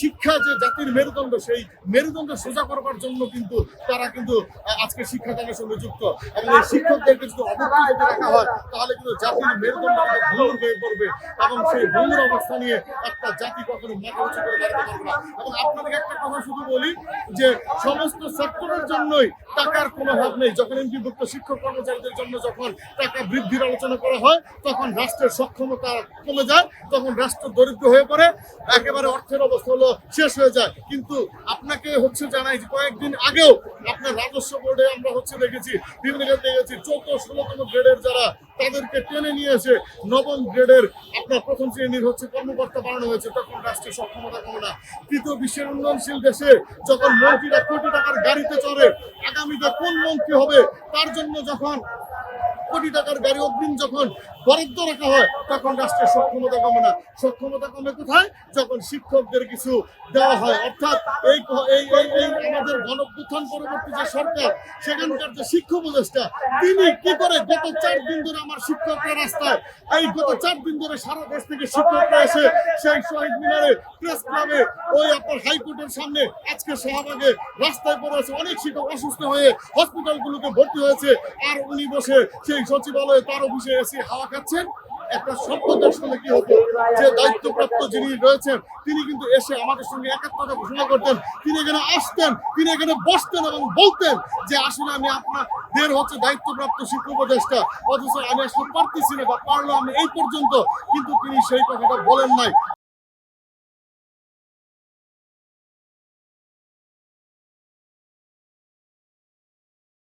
শিক্ষা যে জাতির মেরুদণ্ড, সেই মেরুদণ্ড সোজা করবার জন্য কিন্তু তারা কিন্তু আজকে শিক্ষাদানের সঙ্গে যুক্ত। এবং এই শিক্ষকদেরকে যদি অবহেলিত রাখা হয় তাহলে কিন্তু জাতির মেরুদণ্ড ভঙ্গুর হয়ে পড়বে এবং সেই ভঙ্গুর অবস্থা নিয়ে একটা জাতি কখনো মাথা উঁচু করে দাঁড়াতে পারবে না। এবং আপনাদেরকে একটা কথা শুধু বলি যে সমস্ত সেক্টরের জন্যই টাকার কোনো অভাব নেই। যখন এমপিভুক্ত শিক্ষক কর্মচারীদের জন্য যখন টাকা বৃদ্ধির আলোচনা করা হয় তখন রাষ্ট্রের সক্ষমতা কমে যায়, তখন রাষ্ট্র দরিদ্র হয়ে পড়ে, একেবারে অর্থের অবস্থা হলো শেষ হয়ে যায়। কিন্তু আপনাকে জানাই যে কয়েকদিন আগেও আপনার রাজস্ব বোর্ডে আমরা দেখেছি, বিভিন্ন ক্ষেত্রে দেখেছি 14, 16তম গ্রেডের যারা তাদেরকে টেনে নিয়ে এসে নবম গ্রেডের আপনার প্রথম শ্রেণীর কর্মকর্তা বানানো হয়েছে। তখন রাষ্ট্রের সক্ষমতা কমে না। তৃতীয় বিশ্বের উন্নয়নশীল দেশে যখন মন্ত্রীরা কোটি টাকার গাড়িতে চড়ে, আগামীতে কোন মন্ত্রী হবে তার জন্য যখন কোটি টাকার গাড়ি অগ্রিম যখন বরাদ্দ রাখা হয় তখন রাষ্ট্রের সক্ষমতা কমে না। সক্ষমতা কমে কোথায়? যখন শিক্ষকদের কিছু দেওয়া হয়। অর্থাৎ এই আমাদের গণঅভ্যুত্থান পরবর্তী যে সরকার, সেখানকার যে শিক্ষা উপদেষ্টা, তিনি কি করে গত 4 দিন ধরে আমার শিক্ষকরা রাস্তায়, এই গত 4 দিন ধরে সারা দেশ থেকে শিক্ষকরা এসে সেই শহীদ মিনারে, প্রেস ক্লাবে, ওই আপনার হাইকোর্টের সামনে, আজকে শাহবাগে রাস্তায় পড়ে আছে। অনেক শিক্ষক অসুস্থ হয়ে হসপিটালগুলোতে ভর্তি হয়েছে, আর উনি বসে সেই সচিবালয়ে তার অফিসে এসে হাওয়া খাচ্ছেন। একটা সম্পদের সঙ্গে কি হতো, যে দায়িত্বপ্রাপ্ত যিনি রয়েছেন তিনি কিন্তু এসে আমাদের সঙ্গে একাত্মতা ঘোষণা করতেন। তিনি এখানে আসতেন, তিনি এখানে বসতেন এবং বলতেন যে আসলে আমি আপনাদের দায়িত্বপ্রাপ্ত শিক্ষা উপদেষ্টা, অথচ আমি আসলে পারতেছি না বা পারলাম এই পর্যন্ত। কিন্তু তিনি সেই কথাটা বলেন নাই।